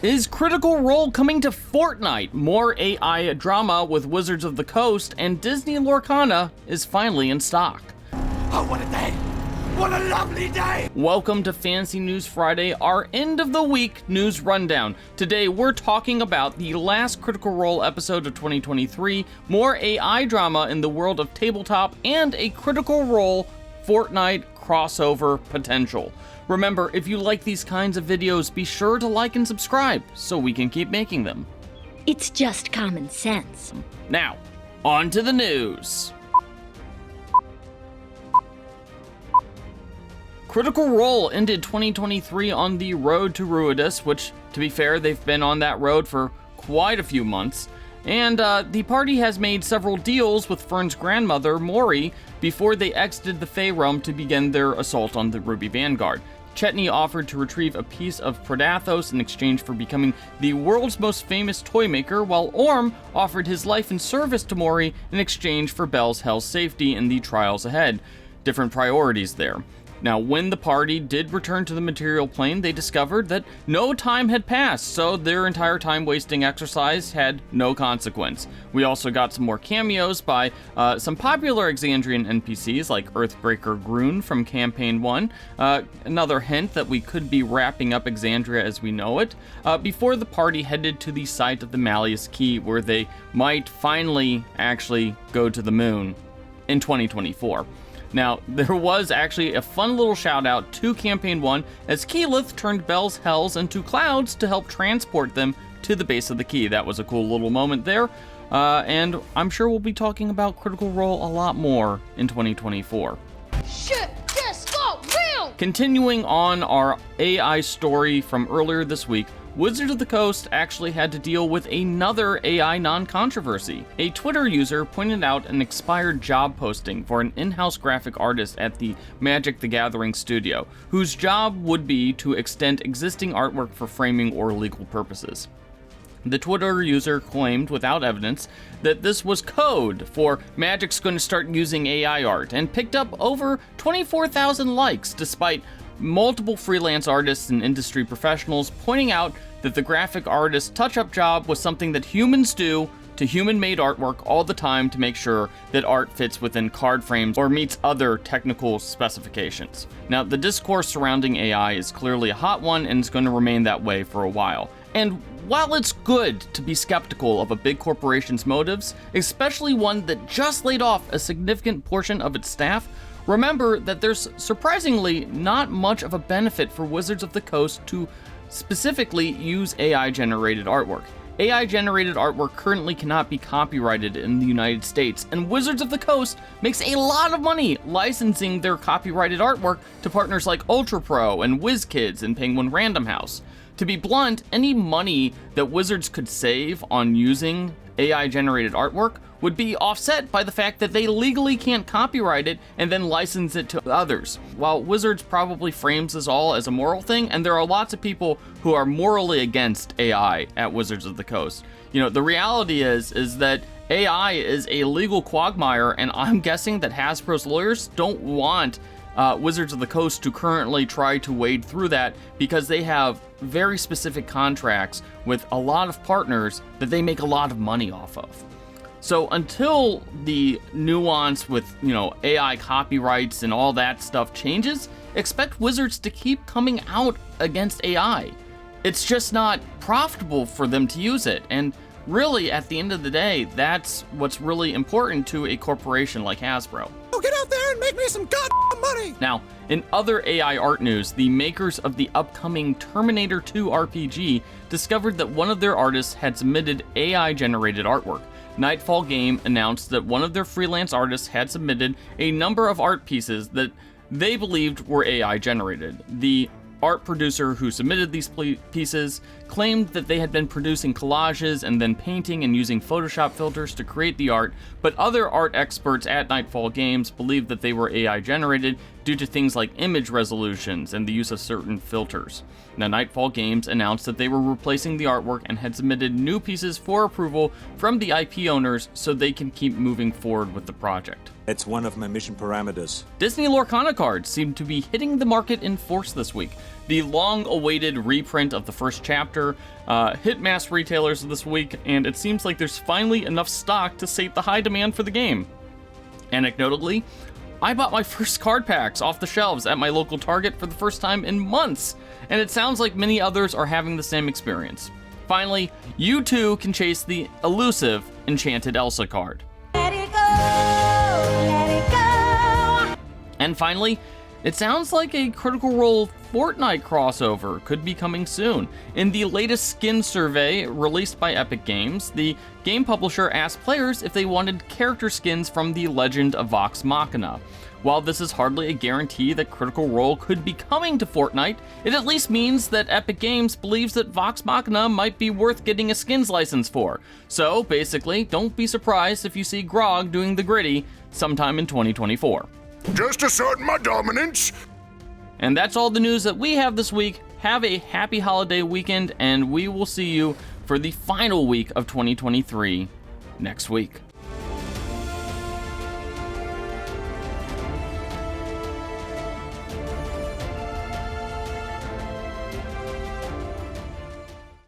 Is Critical Role coming to Fortnite? More AI drama with Wizards of the Coast, and Disney Lorcana is finally in stock. Oh, what a day! What a lovely day! Welcome to Fantasy News Friday, our end of the week news rundown. Today we're talking about the last Critical Role episode of 2023, more AI drama in the world of tabletop, and a Critical Role Fortnite crossover potential. Remember, if you like these kinds of videos, be sure to like and subscribe so we can keep making them. It's just common sense. Now, on to the news. Critical Role ended 2023 on the road to Ruidus, which, to be fair, they've been on that road for quite a few months. And the party has made several deals with Fern's grandmother, Mori, before they exited the Fey Realm to begin their assault on the Ruby Vanguard. Chetney offered to retrieve a piece of Predathos in exchange for becoming the world's most famous toy maker, while Orm offered his life in service to Mori in exchange for Belle's health safety in the trials ahead. Different priorities there. Now, when the party did return to the material plane, they discovered that no time had passed, so their entire time-wasting exercise had no consequence. We also got some more cameos by some popular Exandrian NPCs like Earthbreaker Groon from Campaign 1, another hint that we could be wrapping up Exandria as we know it, before the party headed to the site of the Malleus Key, where they might finally actually go to the moon in 2024. Now, there was actually a fun little shout out to Campaign 1 as Keyleth turned Belle's Hells into clouds to help transport them to the base of the key. That was a cool little moment there, and I'm sure we'll be talking about Critical Role a lot more in 2024. Shit, yes, go, real! Continuing on our AI story from earlier this week, Wizards of the Coast actually had to deal with another AI non-controversy. A Twitter user pointed out an expired job posting for an in-house graphic artist at the Magic the Gathering studio, whose job would be to extend existing artwork for framing or legal purposes. The Twitter user claimed, without evidence, that this was code for Magic's going to start using AI art, and picked up over 24,000 likes, despite multiple freelance artists and industry professionals pointing out that the graphic artist's touch-up job was something that humans do to human-made artwork all the time to make sure that art fits within card frames or meets other technical specifications. Now, the discourse surrounding AI is clearly a hot one and is going to remain that way for a while. And while it's good to be skeptical of a big corporation's motives, especially one that just laid off a significant portion of its staff, remember that there's surprisingly not much of a benefit for Wizards of the Coast to specifically use AI-generated artwork. AI-generated artwork currently cannot be copyrighted in the United States, and Wizards of the Coast makes a lot of money licensing their copyrighted artwork to partners like Ultra Pro and WizKids and Penguin Random House. To be blunt, any money that Wizards could save on using AI-generated artwork would be offset by the fact that they legally can't copyright it and then license it to others. While Wizards probably frames this all as a moral thing, and there are lots of people who are morally against AI at Wizards of the Coast. You know, the reality is that AI is a legal quagmire, and I'm guessing that Hasbro's lawyers don't want Wizards of the Coast to currently try to wade through that, because they have very specific contracts with a lot of partners that they make a lot of money off of. So until the nuance with, AI copyrights and all that stuff changes, expect Wizards to keep coming out against AI. It's just not profitable for them to use it, and really, at the end of the day, that's what's really important to a corporation like Hasbro. Oh, get out there and make me some goddamn money! Now, in other AI art news, the makers of the upcoming Terminator 2 RPG discovered that one of their artists had submitted AI-generated artwork. Nightfall Game announced that one of their freelance artists had submitted a number of art pieces that they believed were AI-generated. The art producer who submitted these pieces claimed that they had been producing collages and then painting and using Photoshop filters to create the art, but other art experts at Nightfall Games believed that they were AI generated due to things like image resolutions and the use of certain filters. Now, Nightfall Games announced that they were replacing the artwork and had submitted new pieces for approval from the IP owners so they can keep moving forward with the project. It's one of my mission parameters. Disney Lorcana cards seem to be hitting the market in force this week. The long-awaited reprint of the first chapter hit mass retailers this week, and it seems like there's finally enough stock to sate the high demand for the game. Anecdotally, I bought my first card packs off the shelves at my local Target for the first time in months, and it sounds like many others are having the same experience. Finally, you too can chase the elusive Enchanted Elsa card. Let it go, let it go. And finally, it sounds like a Critical Role Fortnite crossover could be coming soon. In the latest skin survey released by Epic Games, the game publisher asked players if they wanted character skins from the Legend of Vox Machina. While this is hardly a guarantee that Critical Role could be coming to Fortnite, it at least means that Epic Games believes that Vox Machina might be worth getting a skins license for. So basically, don't be surprised if you see Grog doing the gritty sometime in 2024. Just asserting my dominance. And that's all the news that we have this week. Have a happy holiday weekend, and we will see you for the final week of 2023 next week.